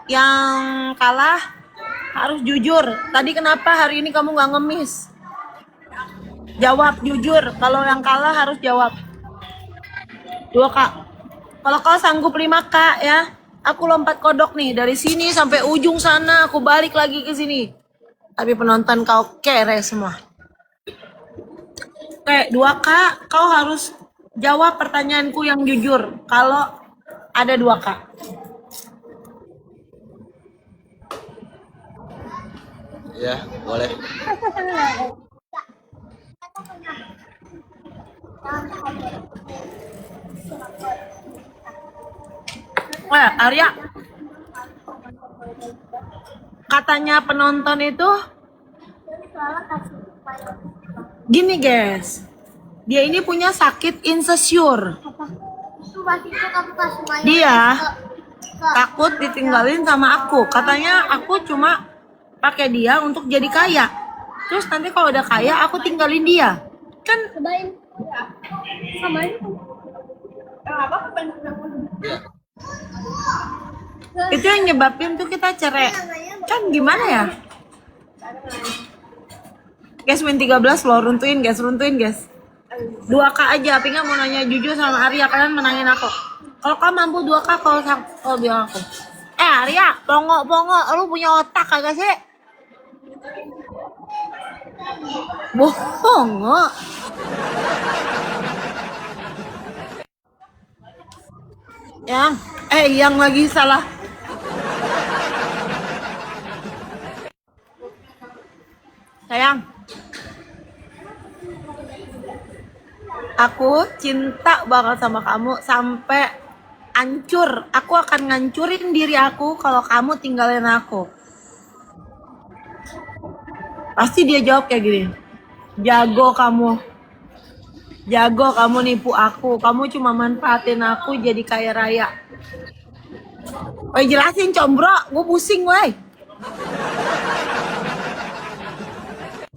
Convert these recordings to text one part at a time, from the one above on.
yang kalah harus jujur. Tadi kenapa hari ini kamu nggak ngemis? Jawab jujur. Kalau yang kalah harus jawab. 2K. Kalau kau sanggup 5K ya, aku lompat kodok nih dari sini sampai ujung sana, aku balik lagi ke sini. Tapi penonton kau kere semua. Oke, 2K, kau harus jawab pertanyaanku yang jujur. Kalau ada 2K. Ya, boleh. Arya, katanya penonton itu gini guys, dia ini punya sakit insecure. Dia takut ditinggalin sama aku. Katanya aku cuma pakai dia untuk jadi kaya. Terus nanti kalau udah kaya aku tinggalin dia. Kan itu yang nyebabin tuh kita cerai. Kan gimana ya? Guys, win 13 loh, runtuin guys. 2K aja, Pinga mau nanya jujur sama Arya, kalian menangin aku. Kalau kamu mampu 2K, kalau bilang aku. Arya, pongo, lu punya otak kagak sih? Bohong. Yang lagi salah. Sayang, aku cinta banget sama kamu sampai hancur. Aku akan ngancurin diri aku kalau kamu tinggalin aku. Pasti dia jawab kayak gini. Jago kamu nipu aku. Kamu cuma manfaatin aku jadi kaya raya. Woi jelasin combro, gue pusing woi.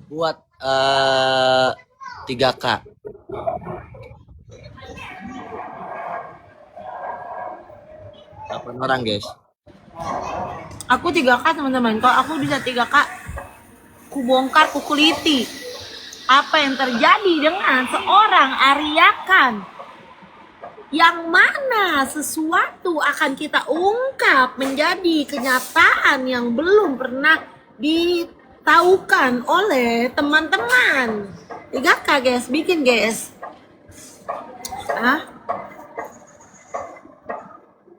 Buat 3K. Delapan orang guys. Aku 3K teman-teman. Kalau aku bisa 3K, ku bongkar, ku kuliti apa yang terjadi dengan seorang Aryakan, yang mana sesuatu akan kita ungkap menjadi kenyataan yang belum pernah ditaukan oleh teman-teman. 3K guys, bikin guys.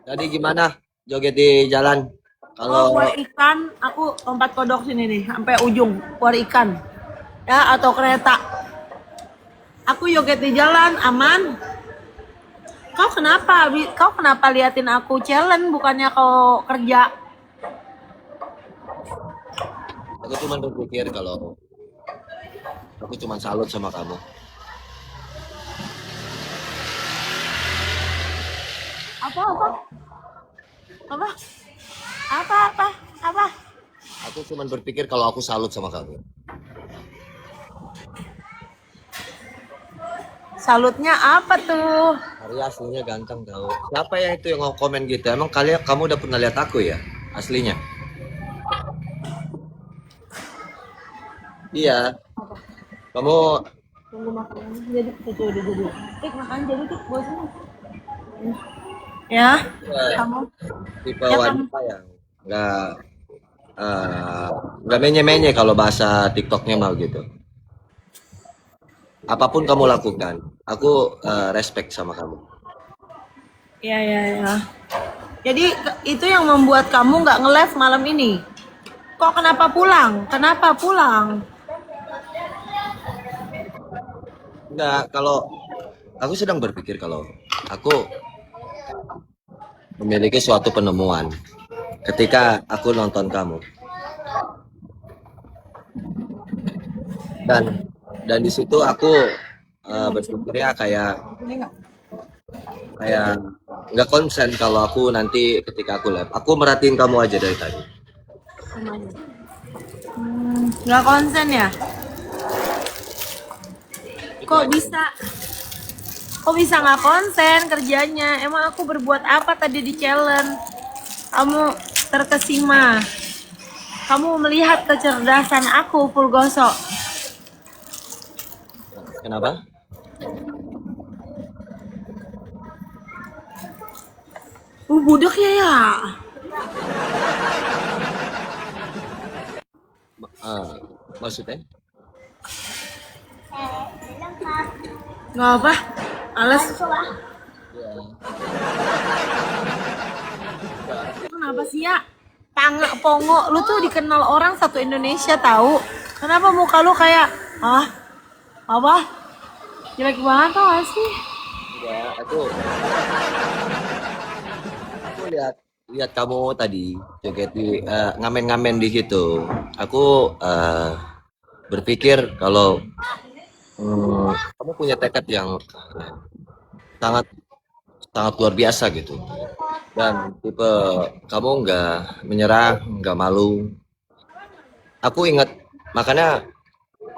Jadi gimana joget di jalan? Kalau keluar ikan, aku lompat kodok sini nih sampai ujung keluar ikan. Ya, atau kereta. Aku joget di jalan aman. Kau kenapa liatin aku challenge bukannya kau kerja? aku cuma berpikir kalau aku cuma salut sama kamu. Apa? Aku cuma berpikir kalau aku salut sama kamu. Salutnya apa tuh? Arya aslinya ganteng tau. Siapa ya itu yang komen gitu? Emang kamu udah pernah lihat aku ya? Aslinya? Iya. Kamu Tunggu makan jadi jadi. Makan jadi tuh bosan. Ya, kamu tipe ya, wanita yang nggak menye-menye kalau bahasa TikToknya mau gitu. Apapun kamu lakukan, aku respect sama kamu. Ya. Jadi itu yang membuat kamu nggak nge-live malam ini. Kok kenapa pulang? Enggak, kalau aku sedang berpikir kalau aku memiliki suatu penemuan ketika aku nonton kamu. Dan di situ aku berpikirnya kayak nggak konsen kalau aku nanti ketika aku live. Aku merhatiin kamu aja dari tadi. Nggak konsen ya? Kok bisa nggak konsen kerjanya? Emang aku berbuat apa tadi di challenge? Kamu terkesima. Kamu melihat kecerdasan aku, Pulgoso. Kenapa? Budak ya. Ah, maksudnya? Nggak apa. Alas. Ya. Kenapa sih ya? Pangak pongo, lu tuh dikenal orang satu Indonesia tahu. Kenapa muka lu kayak apa? Jelek banget tau gak sih? Enggak, aku lihat kamu tadi joget di ngamen-ngamen di situ. Aku berpikir kalau kamu punya tekad yang sangat sangat luar biasa gitu. Dan tipe kamu nggak menyerah, nggak malu. Aku ingat, makanya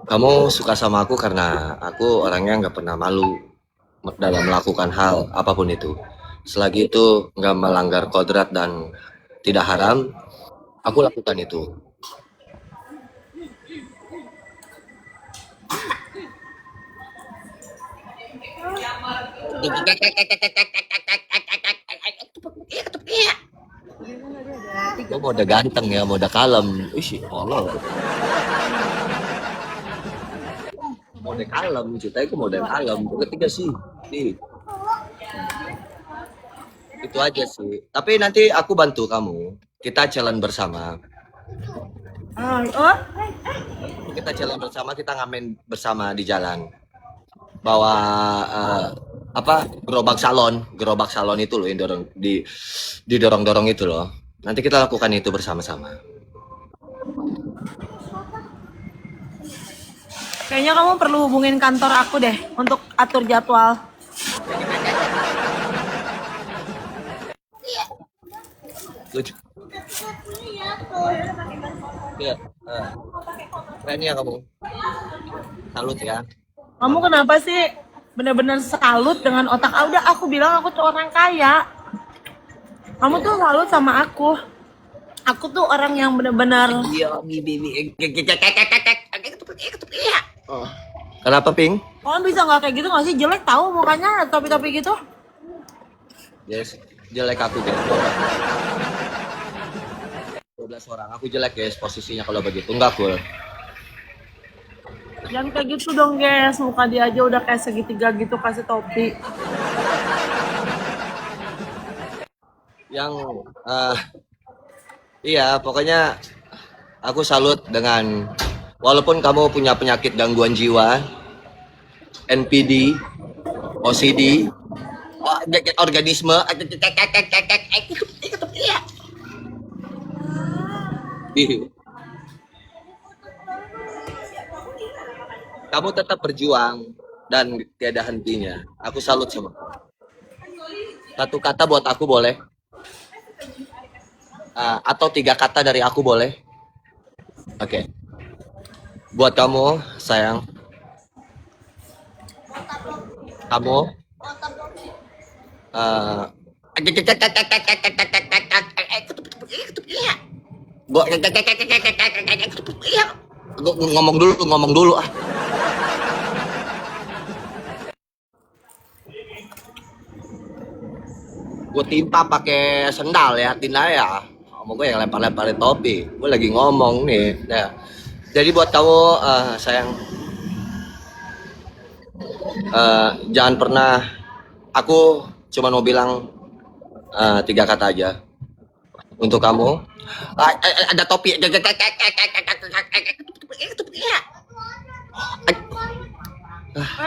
kamu suka sama aku karena aku orangnya nggak pernah malu dalam melakukan hal apapun itu. Selagi itu nggak melanggar kodrat dan tidak haram, aku lakukan itu. Gue mau udah ganteng ya, mau udah kalem. Ih, Allah. Mau udah kalem, ceritanya gue mau udah kalem. Ketiga sih. Itu aja sih. Tapi nanti aku bantu kamu. Kita jalan bersama. Oh, Kita jalan bersama, kita ngamen bersama di jalan. Bawa gerobak salon itu loh yang dorong didorong-dorong itu loh. Nanti kita lakukan itu bersama-sama. kayaknya kamu perlu hubungin kantor aku deh untuk atur jadwal. Lucu. Iya. Keren ya kamu. Salut ya. Kamu kenapa sih bener-bener salut dengan otak? Udah aku bilang aku tuh orang kaya. Kamu tuh salut sama aku. Aku tuh orang yang bener-bener. Iya, Kenapa, Ping? Kamu bisa nggak kayak gitu nggak sih? Jelek tahu mukanya topi-topi gitu. Yes, jelek aku guys. 12 orang. Aku jelek guys posisinya kalau begitu. Enggak, Kul. Jangan kayak gitu dong guys. Muka dia aja udah kayak segitiga gitu kasih topi. Yang iya, pokoknya aku salut dengan walaupun kamu punya penyakit gangguan jiwa, NPD, OCD, organisme, kamu tetap berjuang dan tiada hentinya. Aku salut sama kamu. Satu kata buat aku boleh? Atau 3 kata dari aku boleh? Oke. Buat kamu, sayang. Kamu gua ngomong dulu ah. Gue timpa pakai sendal ya, Tina ya. Ngomong gue yang lempar-lemparin topi. Gue lagi ngomong nih. Nah, jadi buat kamu sayang, jangan pernah. Aku cuma mau bilang 3 kata aja untuk kamu. Ada topi.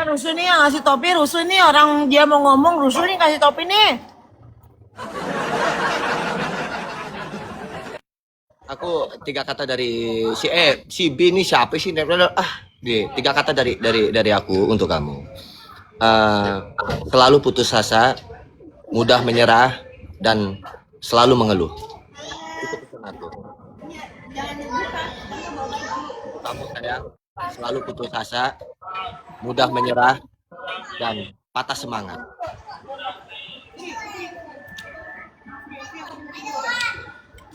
Rusuh nih yang ngasih topi, rusuh nih orang dia mau ngomong, rusuh nih kasih topi nih. Aku 3 kata dari si B ini siapa sih? 3 kata dari aku untuk kamu. Selalu putus asa, mudah menyerah, dan selalu mengeluh. Itu pesan aku. Kamu sayang, selalu putus asa, mudah menyerah, dan patah semangat.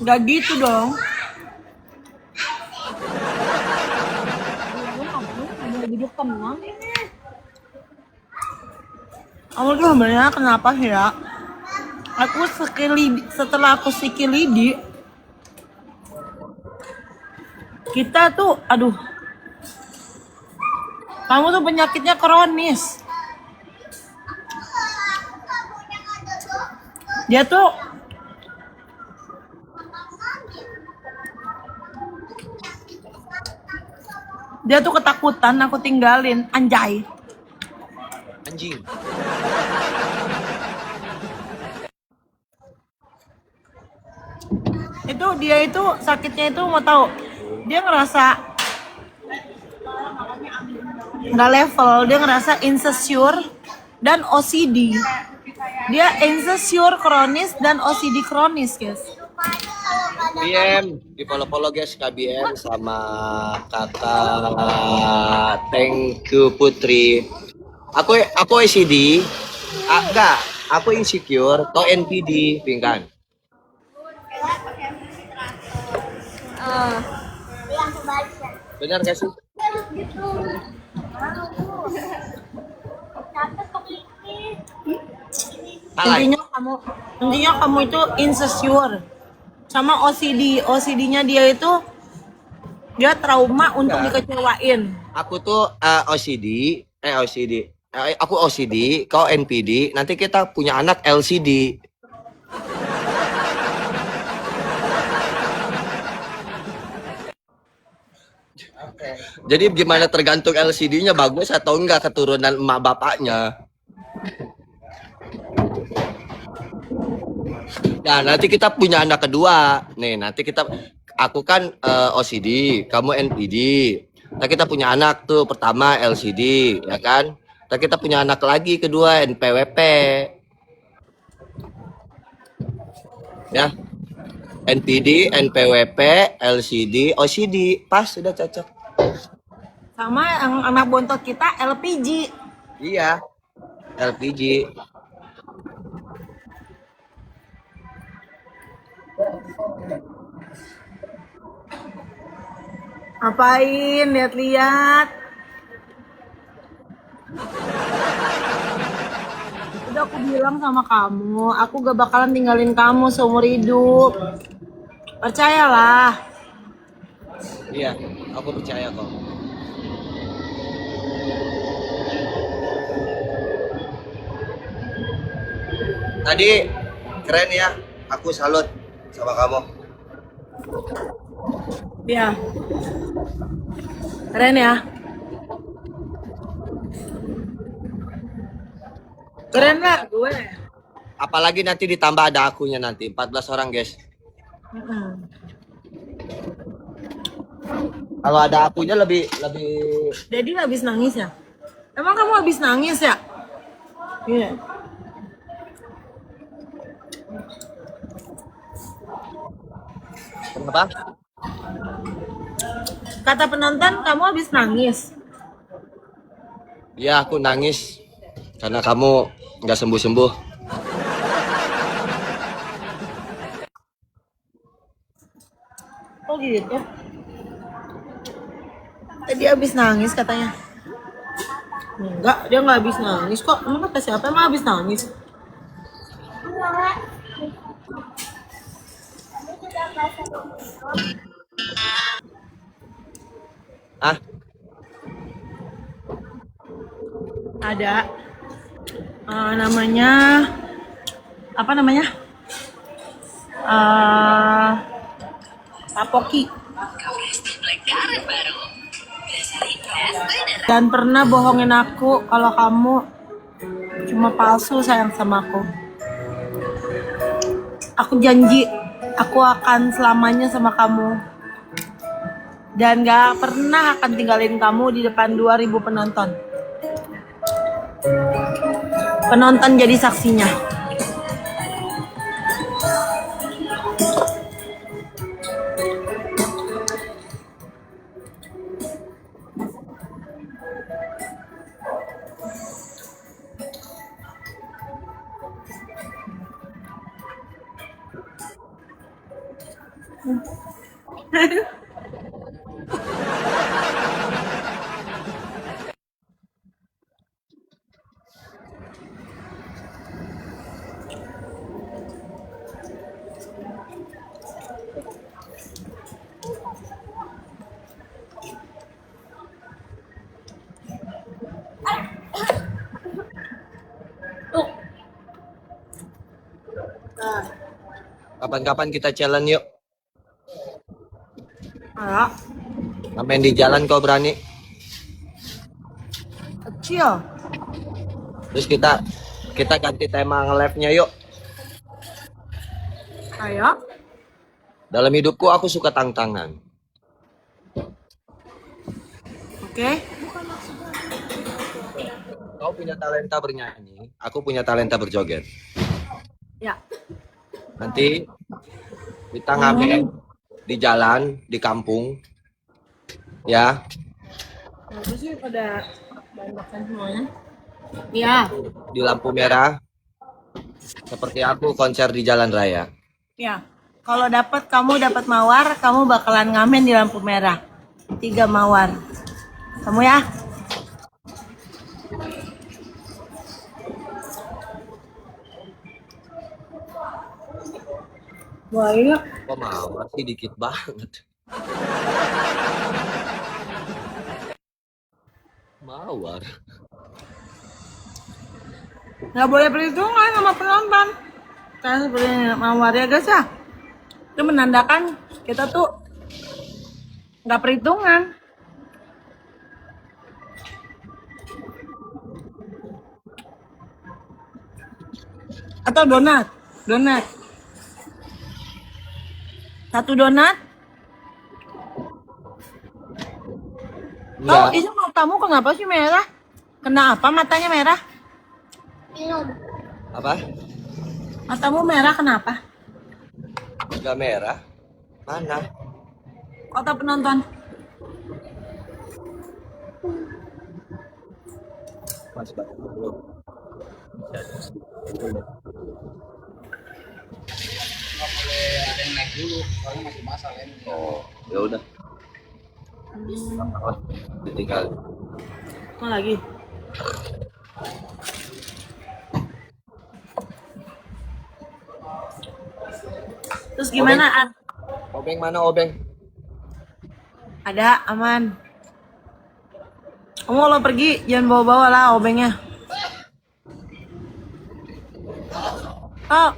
Gak gitu dong. Duduk tenang. Kamu tuh sebenarnya kenapa sih ya? Aku setelah aku sikilidi, kita tuh, aduh, kamu tuh penyakitnya kronis. Dia tuh ketakutan aku tinggalin, anjay. Anjing. Itu dia itu sakitnya itu mau tahu. Dia ngerasa nggak level, dia ngerasa insecure dan OCD. Dia insecure kronis dan OCD kronis, guys. BM di follow guys, KBM sama kakak Thank you Putri. Aku OCD, enggak, aku insecure, kau NPD, pingkan. Benar gak sih? Salah. Intinya kamu itu insecure sama OCD-nya dia itu dia trauma untuk dikecewain. Aku tuh aku OCD, kau NPD, nanti kita punya anak LCD. Jadi gimana tergantung LCD-nya bagus atau enggak keturunan emak bapaknya. Nah, nanti kita punya anak kedua. Nih, nanti aku kan OCD, kamu NPD. Nah, kita punya anak tuh pertama LCD, ya kan? Nah, kita punya anak lagi kedua NPWP. Ya. NPD, NPWP, LCD, OCD, pas sudah cocok. Sama yang anak bontot kita LPG. Iya. LPG. Apain lihat-lihat? Udah aku bilang sama kamu, aku gak bakalan tinggalin kamu seumur hidup. Percayalah. Iya, aku percaya kok. Tadi keren ya, aku salut sama kamu. Iya. Keren ya. Keren lah gue. Apalagi nanti ditambah ada akunya nanti 14 orang guys. Kalau ada akunya lebih. Dedi habis nangis ya? Emang kamu habis nangis ya? Iya. Kenapa? Kata penonton kamu habis nangis. Iya, aku nangis karena kamu nggak sembuh-sembuh. Oh gitu. Tadi habis nangis katanya. Enggak, dia nggak habis nangis kok. Emang kata siapa emang habis nangis? Ah? Ada namanya apa namanya? Tapoki. Dan pernah bohongin aku kalau kamu cuma palsu sayang sama aku. Aku janji aku akan selamanya sama kamu. Dan gak pernah akan tinggalin kamu di depan 2000 penonton. Penonton jadi saksinya. Tuh. Nah, Kapan-kapan kita challenge yuk. ayo. Ngamen di jalan kau berani. Kecil. Terus kita ganti tema nge-live-nya yuk. Ayo. Dalam hidupku aku suka tantangan. Oke. Kau punya talenta bernyanyi, aku punya talenta berjoget. Ya. Nanti kita ngamen di jalan, di kampung. Ya, Kenapa sih pada banyakan semuanya? Iya. di lampu merah. Seperti aku konser di jalan raya. Ya. Kalau kamu dapat mawar, kamu bakalan ngamen di lampu merah. 3 mawar. Kamu ya? Wah, iya. Kok mawar sih dikit banget. Mawar. Nggak boleh perhitungan sama penonton. Karena seperti mawar ya guys ya. Itu menandakan kita tuh nggak perhitungan. Atau donat. Donat. 1 donat. Oh, Enggak. itu matamu kenapa sih merah? Kenapa matanya merah? Apa? Matamu merah kenapa? Enggak merah. Mana? Kota penonton. Masih banyak belum. Oh, ya udah. Ditinggal. Mau lagi? Terus gimana? Obeng mana obeng? Ada, aman. Kamu kalau pergi jangan bawa-bawa lah obengnya. Oh,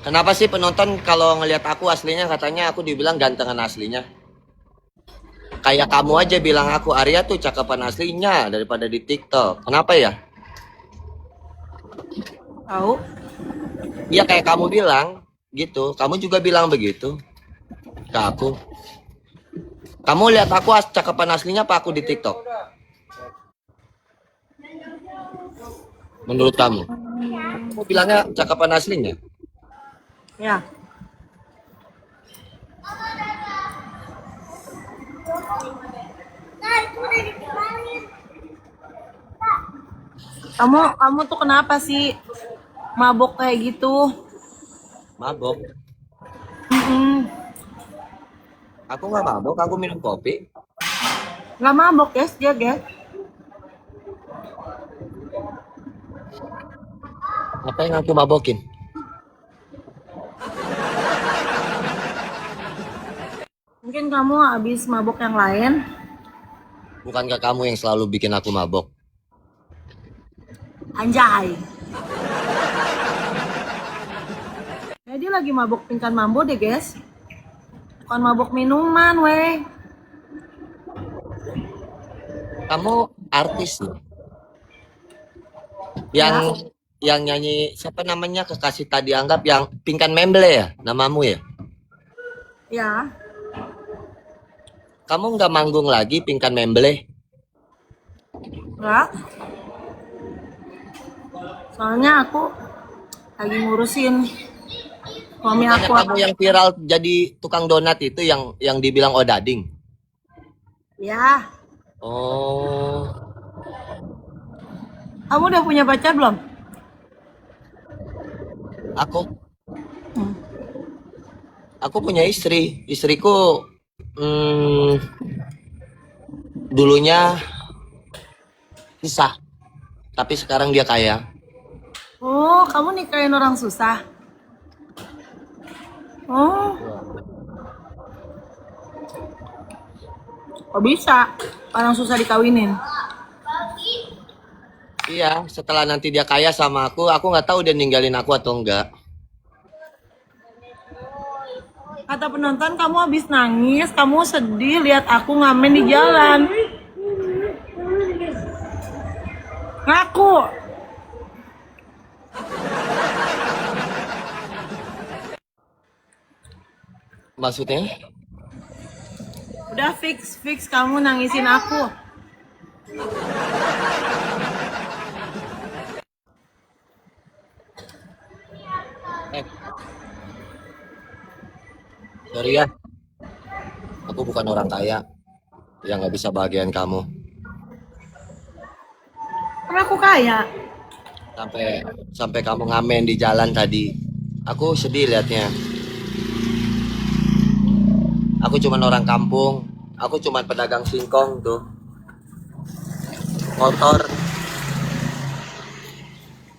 Kenapa sih penonton kalau ngelihat aku aslinya katanya aku dibilang gantengan aslinya? Kayak kamu aja bilang aku Arya tuh cakapan aslinya daripada di TikTok. Kenapa ya? tahu. Iya kayak kamu bilang gitu. Kamu juga bilang begitu ke aku. Kamu lihat aku cakapan aslinya apa aku di TikTok? Menurut kamu? Kamu bilangnya cakapan aslinya? Ya. Kamu tuh kenapa sih mabok kayak gitu? Mabok. Mm-mm. Aku nggak mabok, aku minum kopi. Nggak mabok guys, dia guys. Apa yang aku mabokin? Mungkin kamu habis mabok yang lain. Bukankah kamu yang selalu bikin aku mabok? Anjay. Dia lagi mabok pingkan mambo deh guys. Bukan mabok minuman weh. Kamu artis loh. Yang nyanyi siapa namanya kekasih tadi anggap yang Pinkan Memble ya namamu ya? Ya. Kamu nggak manggung lagi Pinkan Memble? Enggak. Soalnya aku lagi ngurusin suami Bukannya aku. kamu yang viral jadi tukang donat itu yang dibilang Odading? Ya. Oh, Kamu udah punya pacar belum? aku Hmm. Aku punya istri. Istriku hmm, dulunya susah, tapi sekarang dia kaya. Oh, kamu nikahin orang susah. Oh, kok bisa? Orang susah dikawinin. Iya, setelah nanti dia kaya sama aku nggak tahu dia ninggalin aku atau enggak. Kata penonton kamu habis nangis, kamu sedih lihat aku ngamen di jalan. Ngaku. Maksudnya? Udah fix kamu nangisin aku. Eh, sorry ya, aku bukan orang kaya yang nggak bisa bahagiain kamu. Karena aku kaya. Sampai sampai kamu ngamen di jalan tadi, aku sedih liatnya. Aku cuman orang kampung, aku cuman pedagang singkong tuh, motor.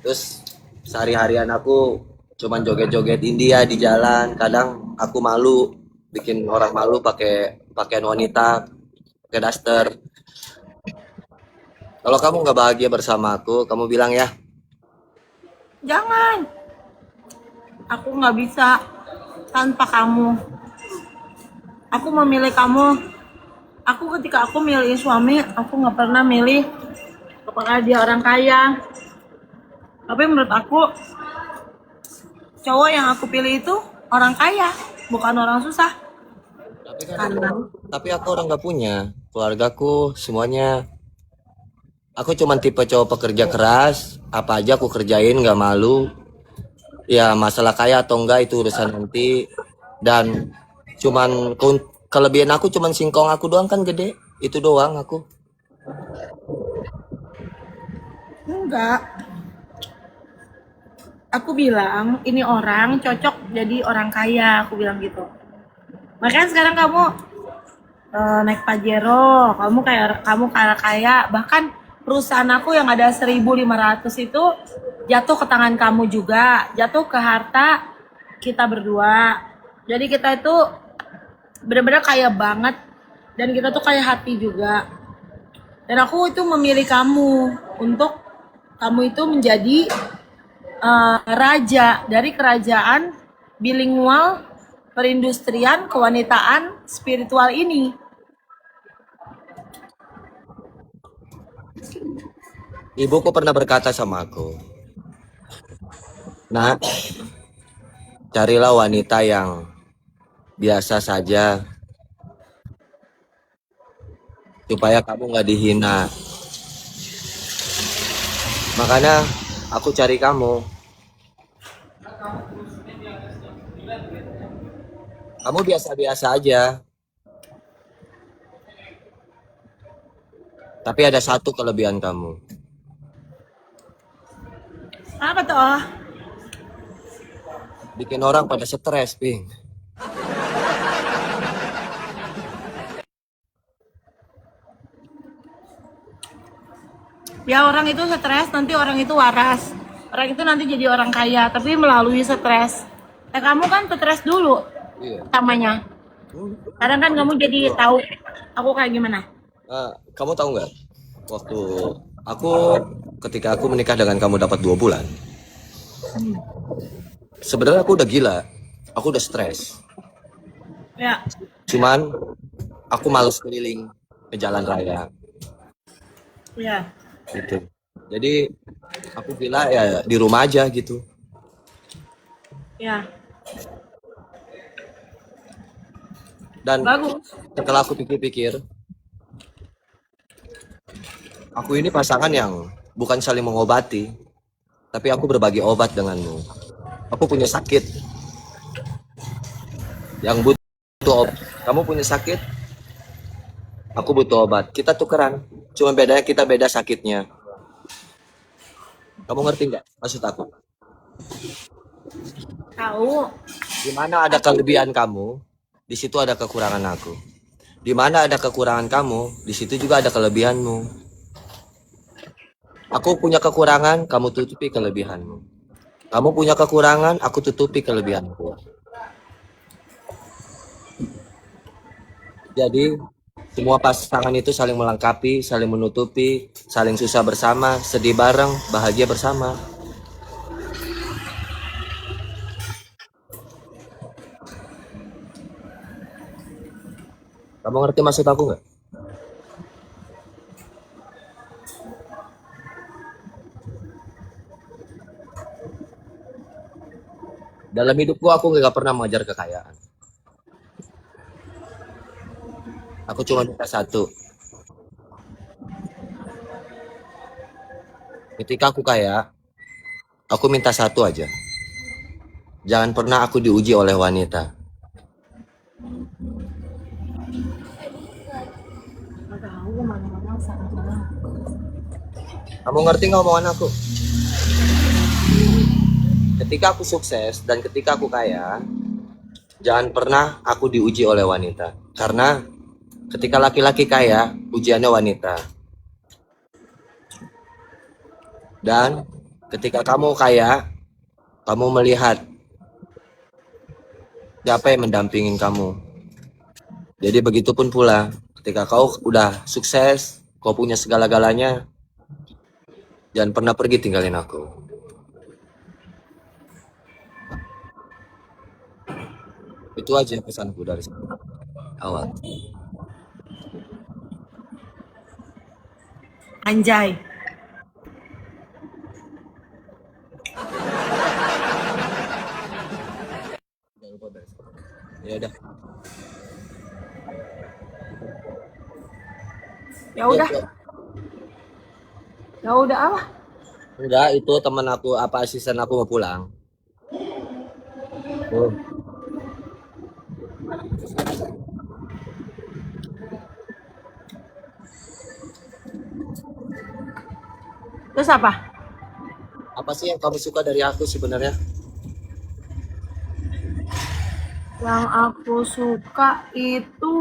Terus sehari-harian aku cuman joget-joget India di jalan. Kadang aku malu, bikin orang malu pakai pakaian wanita, pakai daster. Kalau kamu nggak bahagia bersama aku, kamu bilang ya. Jangan. Aku nggak bisa tanpa kamu. Aku memilih kamu. Aku ketika aku milih suami, aku nggak pernah milih apakah dia orang kaya. Tapi menurut aku, cowok yang aku pilih itu orang kaya, bukan orang susah. Tapi kan Karena tapi aku orang nggak punya. Keluargaku semuanya. Aku cuman tipe cowok pekerja keras. Apa aja aku kerjain nggak malu. Ya masalah kaya atau enggak itu urusan nanti. Dan cuman kelebihan aku cuman singkong aku doang kan gede. Itu doang aku. enggak, aku bilang ini orang cocok jadi orang kaya, aku bilang gitu. Makanya sekarang kamu naik Pajero, kamu kaya, bahkan perusahaan aku yang ada 1.500 itu jatuh ke tangan kamu juga, jatuh ke harta kita berdua. Jadi kita itu benar-benar kaya banget dan kita tuh kaya hati juga. Dan aku itu memilih kamu untuk kamu itu menjadi raja dari kerajaan bilingual perindustrian kewanitaan spiritual ini. Ibuku pernah berkata sama aku, nah, carilah wanita yang biasa saja supaya kamu nggak dihina. Makanya aku cari kamu. Kamu biasa-biasa aja. Tapi ada satu kelebihan kamu. Apa tuh? Bikin orang pada stres, Ping. Ya orang itu stres, nanti orang itu waras. Orang itu nanti jadi orang kaya, tapi melalui stres. Nah, kamu kan stres dulu Iya. pertamanya. Sekarang kan kamu jadi tahu aku kayak gimana. Kamu tahu nggak? Waktu aku ketika aku menikah dengan kamu dapat 2 bulan. Sebenarnya aku udah gila. Aku udah stres. Ya, Cuman aku males keliling ke jalan raya ya, gitu. Jadi aku gila ya di rumah aja gitu. ya. Dan Bagus. setelah aku pikir-pikir, aku ini pasangan yang bukan saling mengobati, tapi aku berbagi obat denganmu. Aku punya sakit yang butuh obat. Kamu punya sakit, aku butuh obat. Kita tukeran. Cuma bedanya kita beda sakitnya. Kamu ngerti nggak maksud aku? Tahu. Di mana ada kelebihan kamu, di situ ada kekurangan aku. Di mana ada kekurangan kamu, di situ juga ada kelebihanmu. Aku punya kekurangan, kamu tutupi kelebihanmu. Kamu punya kekurangan, aku tutupi kelebihanku. Jadi semua pasangan itu saling melengkapi, saling menutupi, saling susah bersama, sedih bareng, bahagia bersama. Kamu ngerti maksud aku nggak? Dalam hidupku aku nggak pernah mengejar kekayaan. Aku cuma minta satu. Ketika aku kaya, aku minta satu aja. Jangan pernah aku diuji oleh wanita. Kamu ngerti nggak omongan aku? Ketika aku sukses dan ketika aku kaya, jangan pernah aku diuji oleh wanita. Karena ketika laki-laki kaya, ujiannya wanita. Dan ketika kamu kaya, kamu melihat siapa yang mendampingin kamu. Jadi begitupun pula, ketika kau udah sukses, kau punya segala-galanya, jangan pernah pergi tinggalin aku. Itu aja pesanku dari awal. Anjay. Ya udah. Ya udah. Ya udah apa? Enggak, itu teman aku apa asisten aku mau pulang. Oh. Terus apa? Apa sih yang kamu suka dari aku sebenarnya? Yang aku suka itu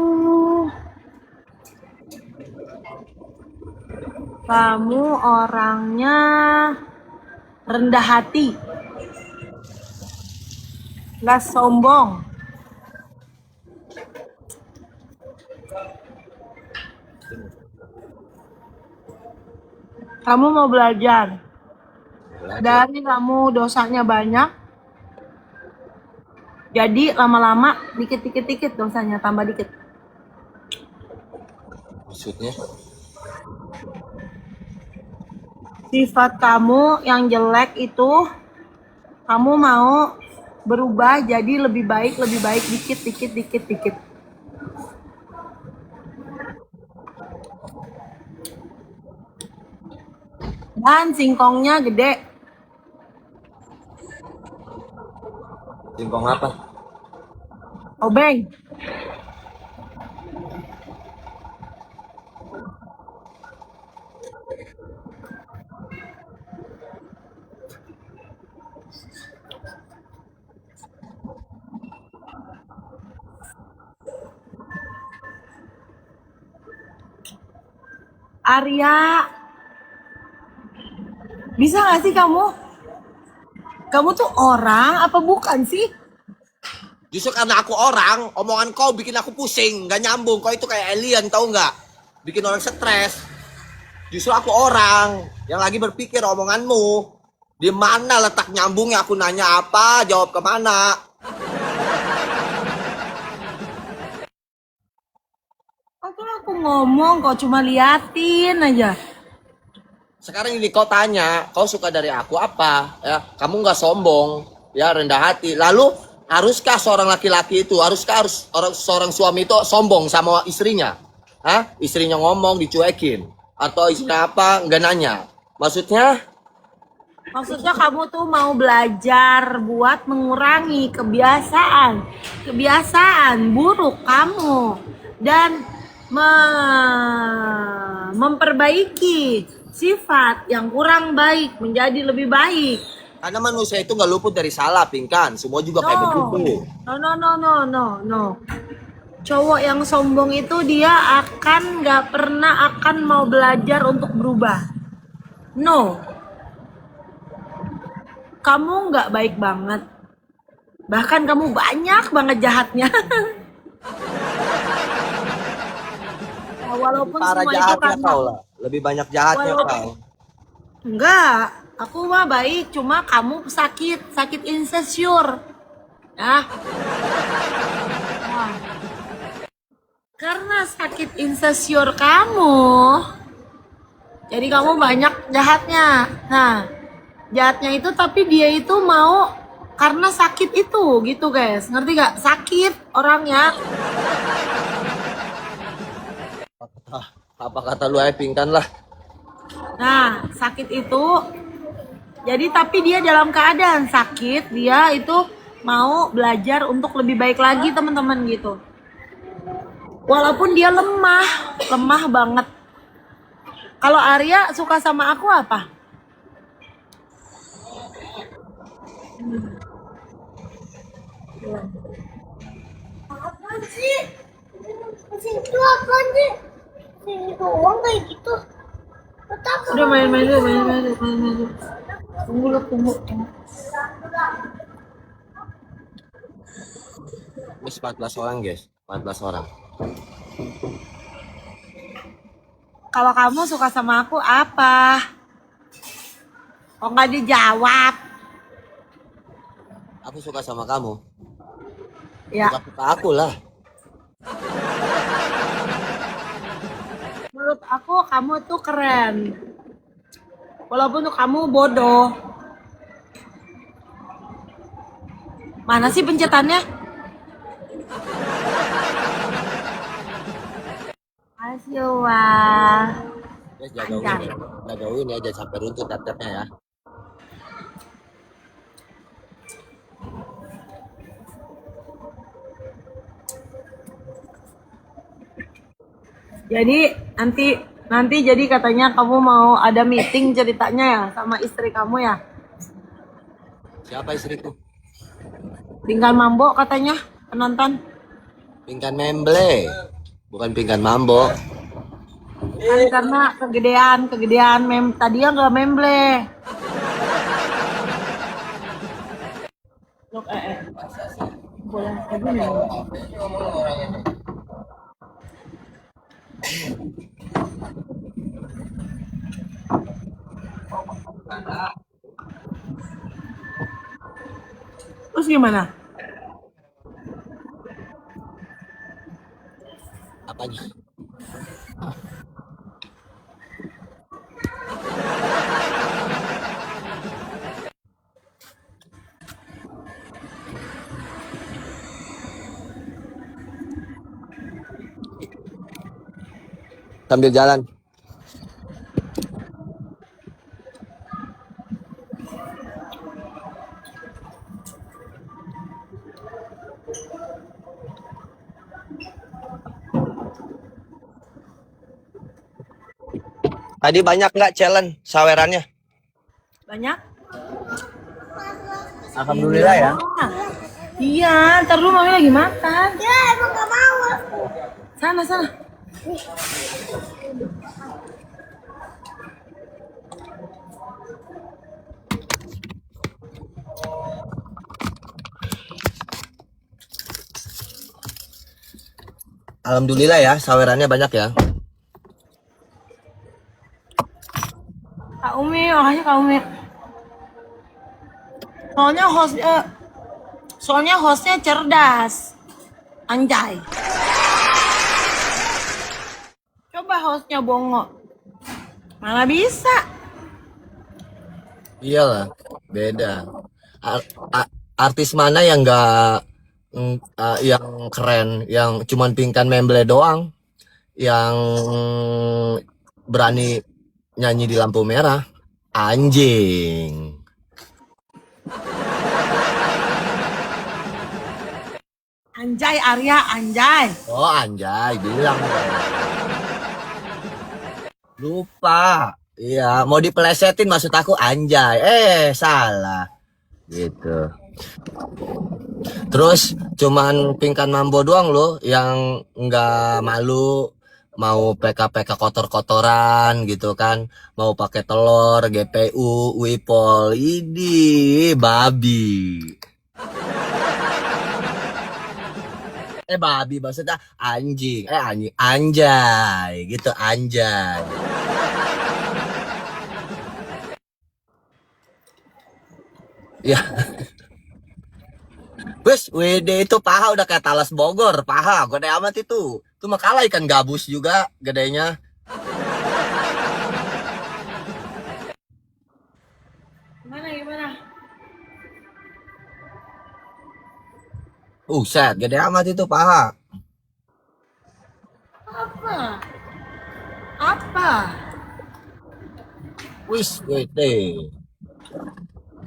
kamu orangnya rendah hati, nggak sombong. Kamu mau belajar. Dari kamu dosanya banyak, jadi lama-lama dikit-dikit dosanya tambah dikit. Maksudnya? Sifat kamu yang jelek itu kamu mau berubah jadi lebih baik dikit. Dan singkongnya gede. Singkong apa? Obeng. Arya, bisa gak sih kamu? Kamu tuh orang apa bukan sih? Justru karena aku orang, omongan kau bikin aku pusing, nggak nyambung. Kau itu kayak alien, tahu nggak? Bikin orang stres. Justru aku orang yang lagi berpikir omonganmu. Di mana letak nyambungnya? Aku nanya apa, jawab kemana? Aku ngomong kok cuma liatin aja. Sekarang ini kau tanya, kau suka dari aku apa? Ya, kamu nggak sombong, ya rendah hati. Lalu haruskah seorang laki-laki itu, seorang suami itu sombong sama istrinya? Hah? Istrinya ngomong dicuekin, atau istrinya apa nggak nanya? Maksudnya? Maksudnya kamu tuh mau belajar buat mengurangi kebiasaan buruk kamu dan memperbaiki sifat yang kurang baik menjadi lebih baik. Karena manusia itu nggak luput dari salah, Pingkan. Semua juga kayak No. begitu. No, no, no, no, no, no. Cowok yang sombong itu dia akan nggak pernah akan mau belajar untuk berubah. No. Kamu nggak baik banget. Bahkan kamu banyak banget jahatnya. Ya, walaupun Para semua itu jahatnya karena kau lah. Lebih banyak jahatnya walaupun kau. enggak, aku mah baik, cuma kamu sakit insecure. Ya. Nah, karena sakit insecure kamu, jadi kamu banyak jahatnya. Nah, jahatnya itu tapi dia itu mau karena sakit itu gitu guys. Ngerti gak? Sakit orangnya. Apa kata lu aja, Pingkan lah. Nah, sakit itu jadi tapi dia dalam keadaan sakit, dia itu mau belajar untuk lebih baik lagi teman-teman gitu. Walaupun dia lemah banget. Kalau Arya suka sama aku apa? Apa sih? Mesin itu apa sih? Mesin doang kayak gitu. Betapa Udah main-main dulu, main-main dulu, main-main dulu. Tunggu lu, tunggu. Ini 14 orang, guys. 14 orang. Kalau kamu suka sama aku apa? Kok nggak dijawab? Aku suka sama kamu. Ya, Suka aku lah. menurut aku kamu tuh keren. Walaupun tuh kamu bodoh. Mana sih pencetannya? Asyua. Guys, jagauin ya. Jagauin ya, jangan sampai runtuh tab-tabnya ya. Jadi nanti jadi katanya kamu mau ada meeting ceritanya ya sama istri kamu ya. Siapa istriku? Tinggal mambo katanya penonton. Pingkan memble. Bukan pingkan mambo. Kan karena kegedean tadi ya nggak memble. Look, boleh aja nih. Terus gimana? Apanya? Sambil jalan. Tadi banyak nggak challenge sawerannya? Banyak? Alhamdulillah ya. Iya, ntar dulu mami lagi makan. ya emang gak mau aku. Sana. Alhamdulillah ya, sawerannya banyak ya. Kak Umi, makasih Kak Umi. Soalnya hostnya cerdas. Anjay. Coba hostnya bongo. Mana bisa? Iyalah, beda. Artis mana yang nggak yang keren, yang cuman Pingkan memble doang, yang berani nyanyi di lampu merah? Anjing. Anjay Arya, anjay. Oh anjay, bilang. Lupa. Iya, mau dipelesetin maksud aku anjay. Salah. Gitu. Terus cuman Pinkan Mambo doang loh yang nggak malu mau PK-PK kotor-kotoran gitu kan, mau pakai telur, GPU, Wipol, ini babi. Babi maksudnya anjing, anjing, anjay, gitu anjay. Ya, wes, WD itu paha udah kayak talas Bogor, paha, gede amat itu. Itu mah kalah ikan gabus juga gedenya. Gimana gimana? Set, gede amat itu paha. Apa? Apa? Wis, WD.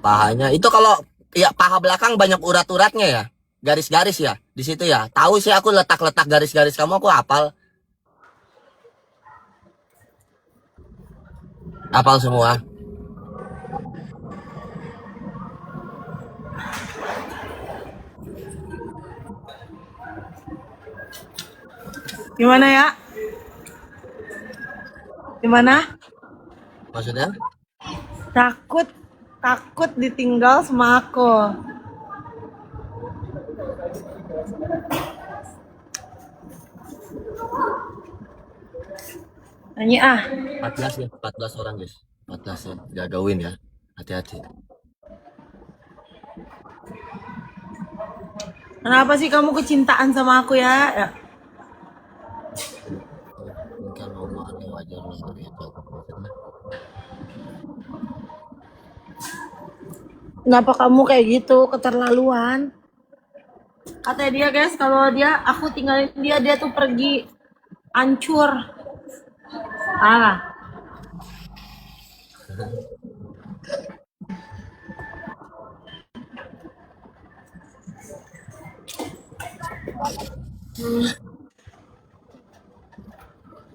Pahanya itu kalau ya paha belakang banyak urat-uratnya ya, garis-garis ya di situ ya. Tahu sih aku letak-letak garis-garis kamu aku hafal, hafal semua. Gimana ya? Gimana? Maksudnya? Takut, takut ditinggal sama aku. Nyanyi ah. 14 ya, 14 orang guys. 14 ya, jagauin ya. Hati-hati. Kenapa sih kamu kecintaan sama aku ya? Ya. Mungkin mau aneh wajar lah gitu. Maksudnya. Kenapa kamu kayak gitu, keterlaluan? Kata dia guys, kalau dia aku tinggalin dia tuh pergi hancur. Ah,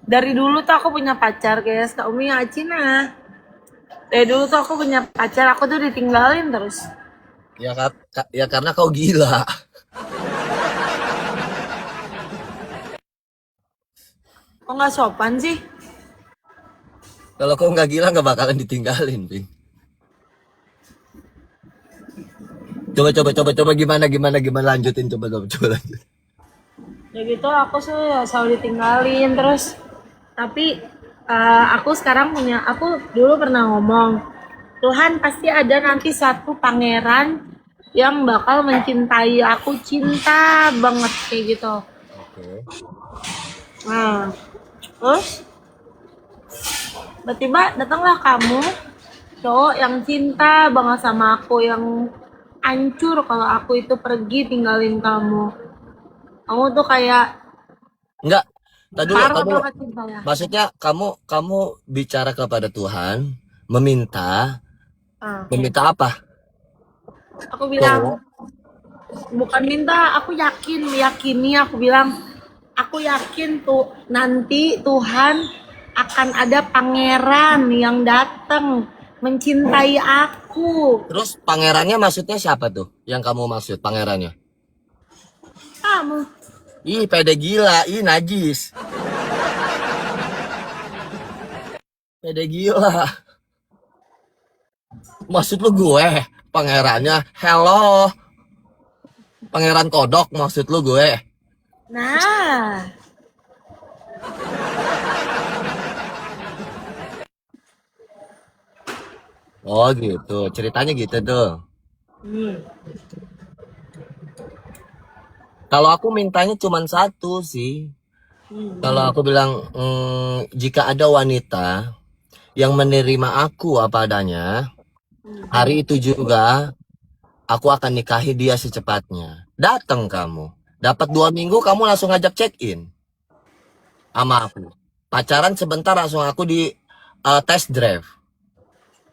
dari dulu tuh aku punya pacar guys, Kak Umi Acina. Dari dulu tuh aku punya pacar, aku tuh ditinggalin terus. Ya, ya karena kau gila. Kok nggak sopan sih? Kalau kau nggak gila nggak bakalan ditinggalin, Ping. Coba gimana lanjutin coba lanjut. Ya gitu aku selalu ditinggalin terus. Tapi aku sekarang aku dulu pernah ngomong, Tuhan pasti ada nanti satu pangeran yang bakal mencintai aku, cinta banget kayak gitu. Oke. Nah, terus tiba-tiba datanglah kamu, cowok yang cinta banget sama aku, yang hancur kalau aku itu pergi tinggalin kamu. Kamu tuh kayak Enggak. Tadi dulu parah kamu banget cintanya. maksudnya kamu bicara kepada Tuhan, meminta Ah, meminta apa? aku Cowok. bilang bukan minta, aku yakin, meyakini, aku bilang aku yakin tuh nanti Tuhan akan ada pangeran yang datang mencintai aku. Terus pangerannya maksudnya siapa tuh? Yang kamu maksud pangerannya? Kamu Ih, pede gila, ih najis. Pede gila. Maksud lu gue, pangerannya. Hello. Pangeran kodok maksud lu gue. nah, Oh gitu, ceritanya gitu tuh. hmm. Kalau aku mintanya cuma satu sih. Kalau aku bilang, jika ada wanita yang menerima aku apa adanya, hari itu juga aku akan nikahi dia secepatnya. Datang kamu. Dapat 2 minggu kamu langsung ngajak check-in sama aku. Pacaran sebentar langsung aku di test drive.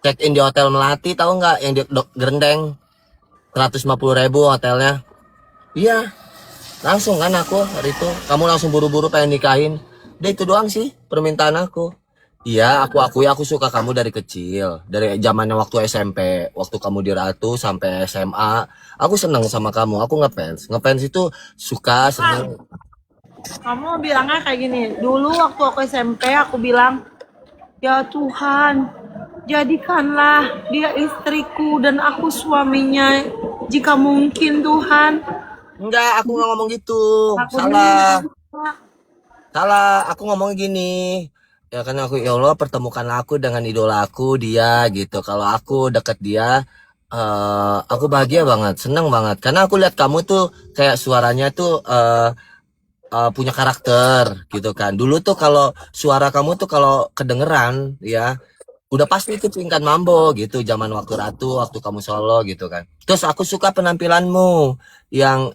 Check-in di Hotel Melati, tahu nggak yang di Gerendeng, 150.000 hotelnya. Iya, langsung kan aku hari itu. Kamu langsung buru-buru pengen nikahin. Udah itu doang sih permintaan aku. Iya, aku akui aku suka kamu dari kecil. Dari zamannya waktu SMP, waktu kamu di Ratu sampai SMA, aku seneng sama kamu. Aku ngefans. Ngefans itu suka, Kan, seneng. kamu bilangnya kayak gini. Dulu waktu aku SMP aku bilang, ya Tuhan, jadikanlah dia istriku dan aku suaminya. Jika mungkin Tuhan, Enggak, aku nggak ngomong gitu. takutnya Salah. nggak bisa. Salah, aku ngomong gini. Ya kan aku, ya Allah pertemukan aku dengan idola aku, dia gitu. Kalau aku deket dia, aku bahagia banget, seneng banget. Karena aku lihat kamu tuh kayak suaranya tuh punya karakter gitu kan. Dulu tuh kalau suara kamu tuh kalau kedengeran ya udah pasti itu tingkat mambo gitu zaman waktu Ratu, waktu kamu solo gitu kan. Terus aku suka penampilanmu yang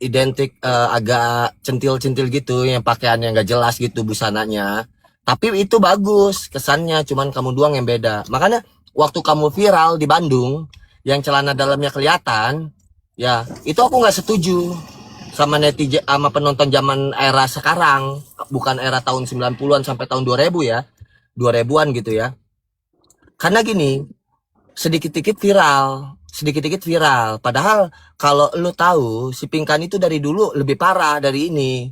identik agak centil-centil gitu, yang pakaiannya nggak jelas gitu busananya. Tapi itu bagus kesannya, cuman kamu doang yang beda. Makanya waktu kamu viral di Bandung, yang celana dalamnya kelihatan, ya itu aku nggak setuju sama netizen, sama penonton zaman era sekarang, bukan era tahun 90-an sampai tahun 2000 ya. 2000-an gitu ya. Karena gini, sedikit-dikit viral, sedikit-dikit viral. Padahal kalau lu tahu si Pinkan itu dari dulu lebih parah dari ini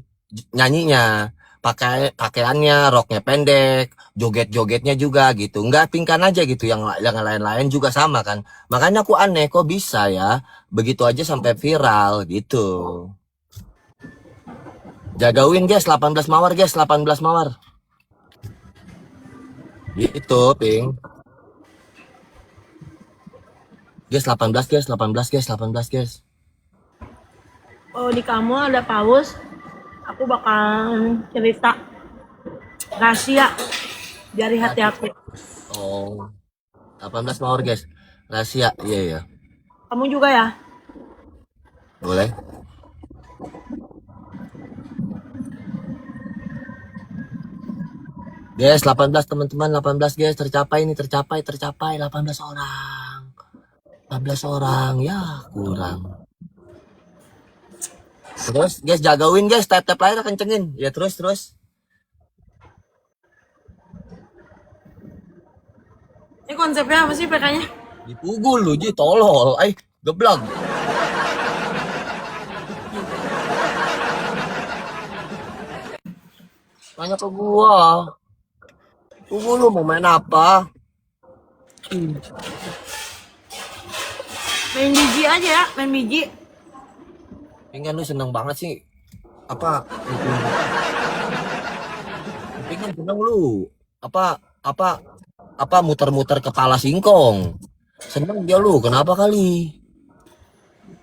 nyanyinya. Pakaiannya, roknya pendek, joget-jogetnya juga gitu. Enggak Pinkan aja gitu, yang lain-lain juga sama kan. Makanya aku aneh kok bisa ya begitu aja sampai viral gitu. Jagawin guys, 18 mawar guys, 18 mawar. Gitu, Ping. Guys, 18 guys, 18 guys, 18 guys. Oh, di kamu ada paus, aku bakal cerita rahasia dari hati aku. Oh, 18 mawar guys. Rahasia, iya ya. Kamu juga ya? Boleh. Guys, 18 teman-teman, 18 guys, tercapai ini, tercapai 18 orang. 18 orang, ya kurang. Terus guys, jagauin guys, tap-tap lain kencengin. Ya terus. Ini konsepnya apa sih PK-nya? Dipukul lu, Ji, tolol. Geblag. Tanya ke gua. Tunggu lu mau main apa? Main biji aja ya, main biji. Pengen lu seneng banget sih. Apa? Pengen seneng lu. Apa apa muter-muter kepala singkong. Seneng dia lu, kenapa kali?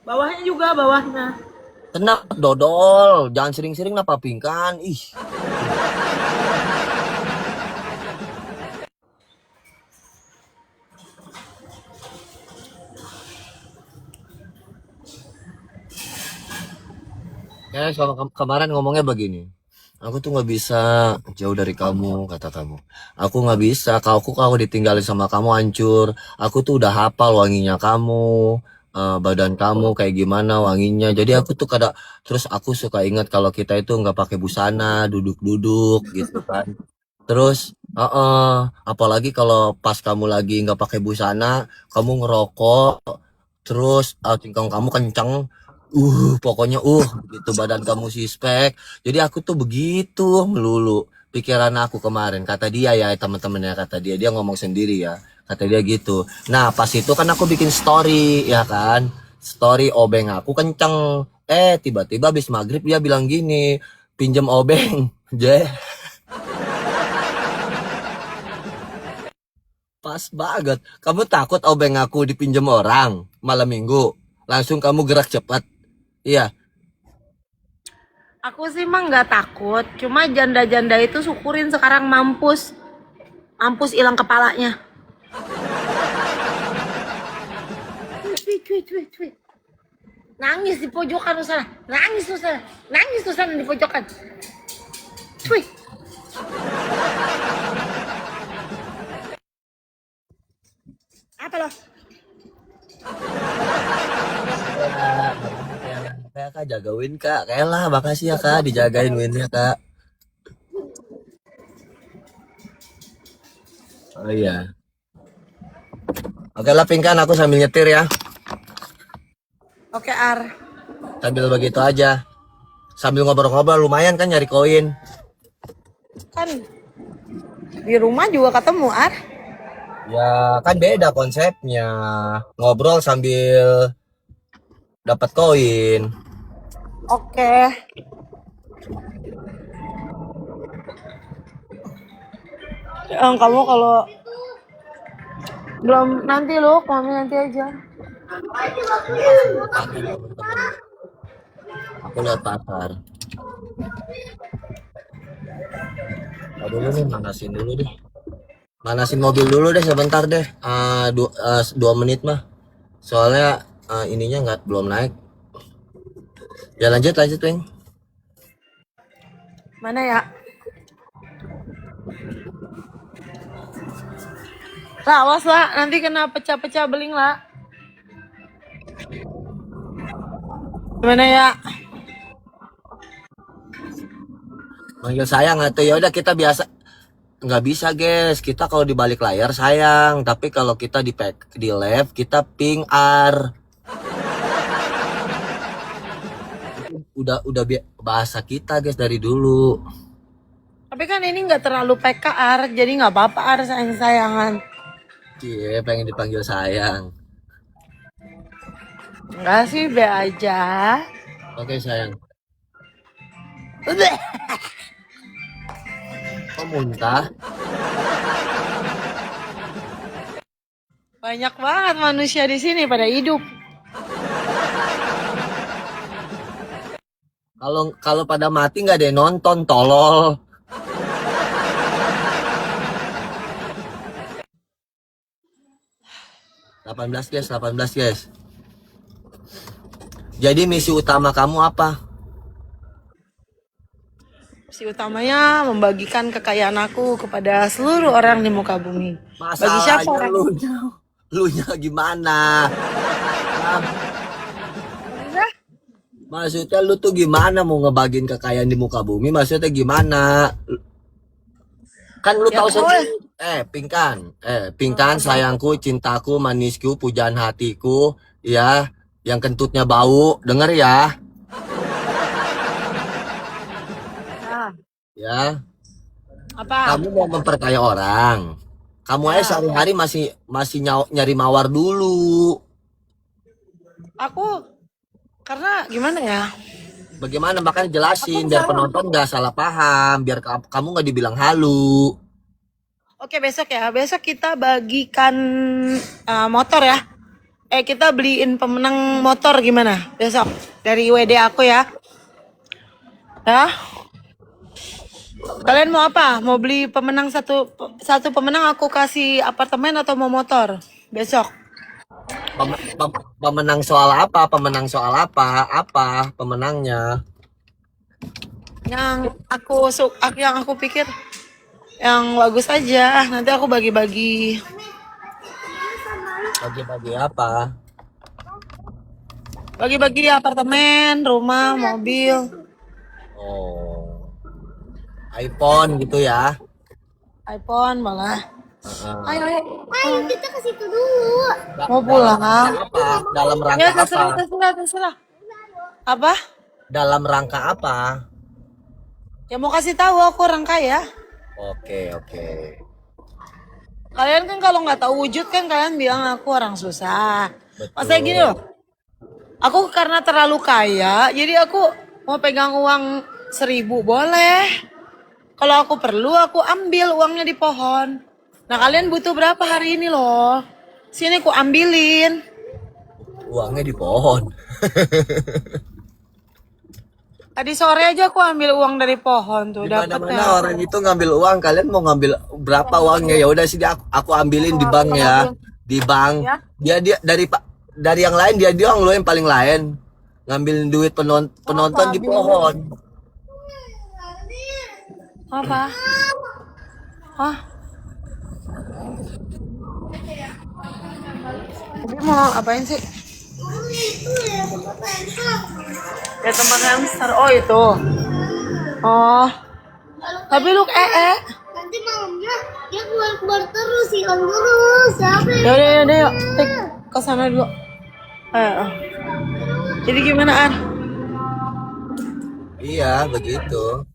Bawahnya juga, bawahnya. Tenang, dodol. Jangan sering-sering napa pingkan. Ih, ya sama kemarin ngomongnya begini. Aku tuh nggak bisa jauh dari kamu, kata kamu. Aku nggak bisa. Kalau ditinggalin sama kamu hancur. Aku tuh udah hafal wanginya kamu, badan kamu kayak gimana wanginya. Jadi aku tuh terus aku suka ingat kalau kita itu nggak pakai busana, duduk-duduk gitu kan. Terus, apalagi kalau pas kamu lagi nggak pakai busana, kamu ngerokok, terus tingkang kamu kenceng, pokoknya gitu badan kamu sispek. Jadi aku tuh begitu melulu pikiran aku kemarin. Kata dia ya teman-temannya kata dia ngomong sendiri ya. Kata dia gitu. Nah pas itu kan aku bikin story ya kan, story obeng aku kenceng. Tiba-tiba habis maghrib dia bilang gini, pinjem obeng, je. Pas banget. Kamu takut obeng aku dipinjam orang malam minggu. Langsung kamu gerak cepat. Iya. Aku sih mah nggak takut, cuma janda-janda itu syukurin sekarang mampus. Mampus hilang kepalanya. Cuy. Nangis di pojokan sana. Nangis tuh sana di pojokan. Cuy. Apa loh? Kayak kak jagain kak. Kayak lah makasih ya kak dijagain winnya kak. Oh iya. Oke lah Pingkan, aku sambil nyetir ya. Oke, Ar. Sambil begitu aja. Sambil ngobrol-ngobrol lumayan kan nyari koin. Kan di rumah juga ketemu, Ar. Ya kan beda konsepnya. Ngobrol sambil dapat koin. Oke. Kamu kalau belum nanti lo, kami nanti aja. Aku lihat pasar. Oh, dulu nih manasin dulu deh. Manasin mobil dulu deh sebentar deh. 2 menit mah. Soalnya ininya nggak belum naik. Ya lanjut Weng. Mana ya? Lah, awas lah, nanti kena pecah-pecah beling lah. Gimana ya? Manggil sayang atau ya udah kita biasa nggak bisa guys. Kita kalau di balik layar sayang, tapi kalau kita di live kita ping ar. Udah bahasa kita guys dari dulu. Tapi kan ini nggak terlalu PKR, jadi nggak apa-apa Ar, sayang-sayangan. Cie, pengen dipanggil sayang. Enggak sih, be aja. Oke sayang. Udah. Kok muntah? Banyak banget manusia di sini pada hidup. Kalau pada mati nggak ada yang nonton, tolol. $18 guys. Jadi misi utama kamu apa? Si utamanya membagikan kekayaan aku kepada seluruh orang di muka bumi. Bagi siapa Masalahnya orang? lu nya gimana? Maksudnya lu tuh gimana mau ngebagiin kekayaan di muka bumi? Maksudnya gimana? Kan lu Ya, tahu boleh. sendiri. Pingkan sayangku, cintaku, manisku, pujaan hatiku, ya, yang kentutnya bau, denger ya. Nah, Ya, apa? kamu mau memperkaya orang. Kamu aja sehari-hari masih nyari mawar dulu. Aku karena gimana ya? Bagaimana makanya jelasin biar penonton nggak salah paham, biar kamu nggak dibilang halu. Oke, besok ya. Besok kita bagikan motor ya. Kita beliin pemenang motor gimana? Besok dari WD aku ya. Ya. Kalian mau apa? Mau beli pemenang satu pemenang aku kasih apartemen atau mau motor? Besok. Pemenang soal apa? Pemenang soal apa? Apa pemenangnya? Yang aku pikir yang bagus aja. Nanti aku bagi-bagi. Bagi-bagi apa? Bagi-bagi apartemen, rumah, mobil. Oh, iPhone gitu ya? iPhone malah. Ayo, ayo. Ayo kita ke situ dulu. Mau pulang. Apa? Dalam rangka Ya, apa? terserah. Apa? Dalam rangka apa? Ya mau kasih tahu aku orang kaya. Oke. Kalian kan kalau nggak tahu wujud kan kalian bilang aku orang susah. Maksudnya gini loh. Aku karena terlalu kaya, jadi aku mau pegang uang 1.000 boleh. Kalau aku perlu, aku ambil uangnya di pohon. Nah kalian butuh berapa hari ini loh? Sini aku ambilin. Uangnya di pohon. Tadi sore aja aku ambil uang dari pohon tuh. Di Dapat mana-mana ya. orang itu ngambil uang. Kalian mau ngambil berapa uangnya? Ya udah sih aku ambilin di bank ya. Di bank. Ya. Dia dari yang lain dia lo yang paling lain. Ngambil duit penonton di pohon. Apa? Hah? Jadi mau apain sih? Itu ya tempat hamster. Ya tempat hamster. Oh itu. Oh. Tapi lu Nanti malamnya Dia keluar-keluar terus, hilang terus. Siapa yang Yaudah, yuk. Tik, ke sana dulu. Ayo. Jadi gimana, Ar? Iya, begitu.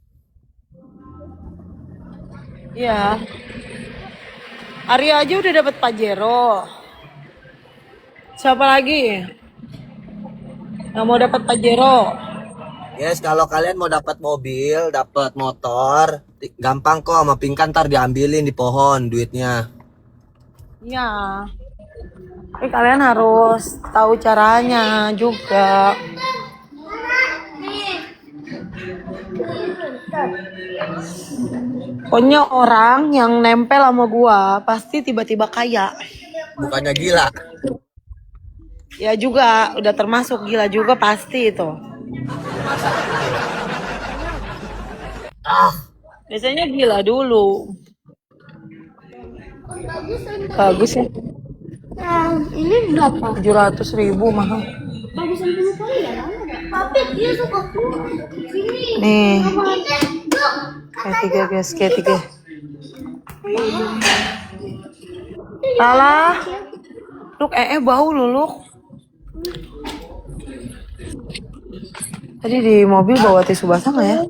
Iya. Arya aja udah dapat Pajero. Siapa lagi yang mau dapat Pajero? Yes, kalau kalian mau dapat mobil, dapat motor, gampang kok sama Pinkan, ntar diambilin di pohon duitnya. Iya. Tapi kalian harus tahu caranya juga. Pokoknya orang yang nempel sama gua pasti tiba-tiba kaya. Bukannya gila. Ya juga, udah termasuk gila juga pasti itu. Biasanya gila dulu. Bagus ya. ini berapa? 700.000 mahal. Bagusan dulu kali ya, tapi dia suka keluar. Sini. Nih, Yuk. kayak tiga guys, kayak tiga. Alah, Luk, bau lu, Luk. Tadi di mobil bawa tisu basah nggak ya?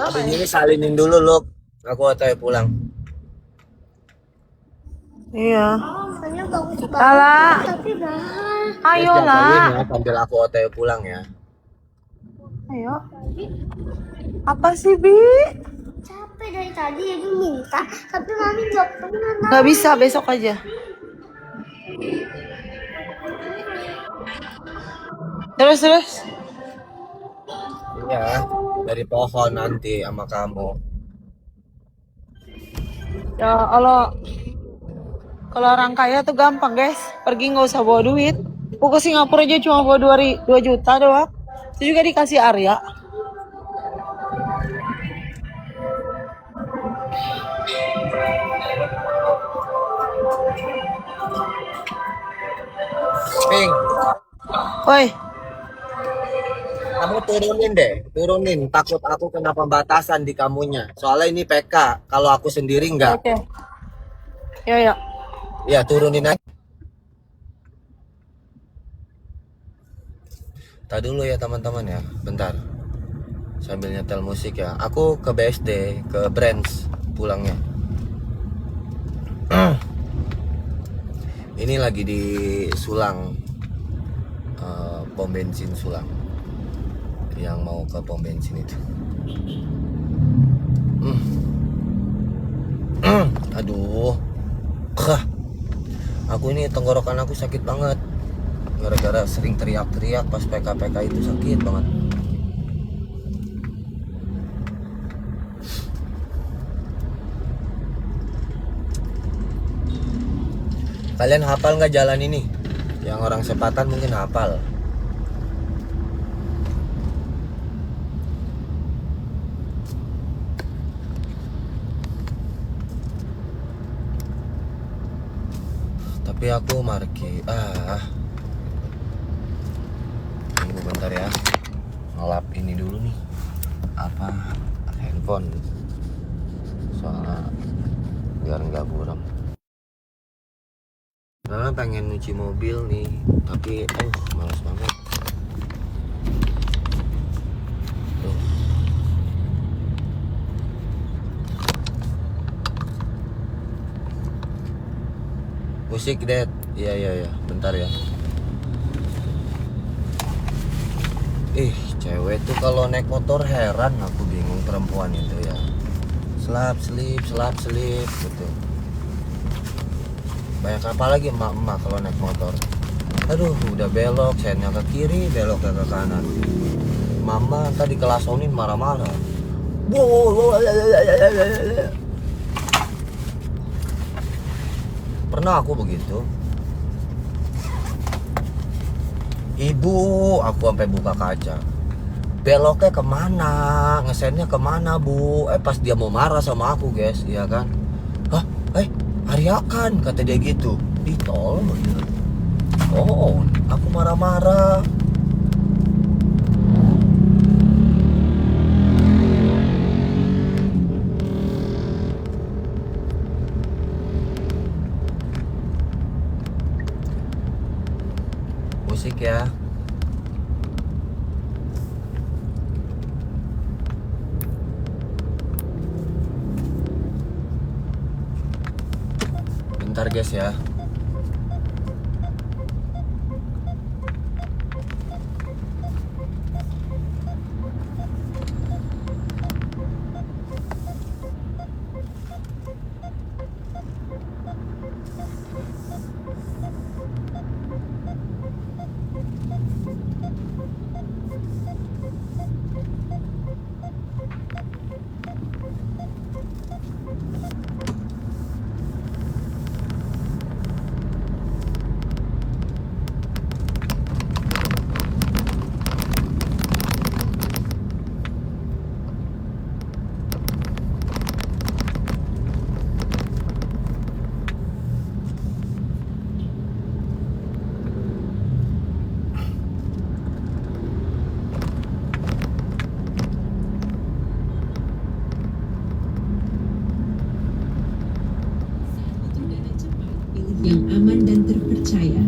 Habis ini salinin dulu, Luk. Aku otw pulang. Iya. Rasanya bagus banget, Lala, tapi mahal. ayo Yes, lah. jagain ya, sambil aku otw pulang ya. Ayo. Apa sih, Bi? Capek dari tadi ya minta, tapi mami nggak pernah. Nggak bisa, besok aja. Terus. Iya, dari pohon nanti sama kamu. Ya kalau orang kaya tuh gampang guys, pergi nggak usah bawa duit. Aku ke Singapura aja cuma bawa 2 juta doang. Itu juga dikasih Arya. Ping, Woi, kamu turunin. Takut aku kena pembatasan di kamunya. Soalnya ini PK. Kalau aku sendiri enggak. oke. Ya. Ya, turunin aja. Tadi dulu ya teman-teman ya, bentar. Sambil nyetel musik ya. Aku ke BSD, ke Brands pulangnya. Ini lagi di Sulang, pom bensin Sulang. Yang mau ke pom bensin itu. Aduh. Aku ini tenggorokan aku sakit banget. Gara-gara sering teriak-teriak pas PK-PK itu sakit banget. Kalian hafal nggak jalan ini? Yang orang Sepatan mungkin hafal. Tapi aku tunggu bentar ya, ngelap ini dulu nih, handphone, soalnya biar nggak buram. Karena pengen nyuci mobil nih, tapi males banget. Musik Dad. Iya, bentar ya. Cewek tuh kalau naik motor heran, aku bingung perempuan itu ya. Selap selip gitu. Banyak apa lagi emak-emak kalau naik motor. Aduh, udah belok, sennya ke kiri, beloknya ke kanan. Mama tadi kelasonin marah-marah. Pernah aku begitu. Ibu, aku sampai buka kaca. Beloknya kemana? Ngesennya kemana, Bu? Pas dia mau marah sama aku, guys, iya kan? Hah? Arya kan, kata dia gitu. Ditolong bener. Oh, aku marah-marah. berisik ya. Bentar guys ya. Yang aman dan terpercaya.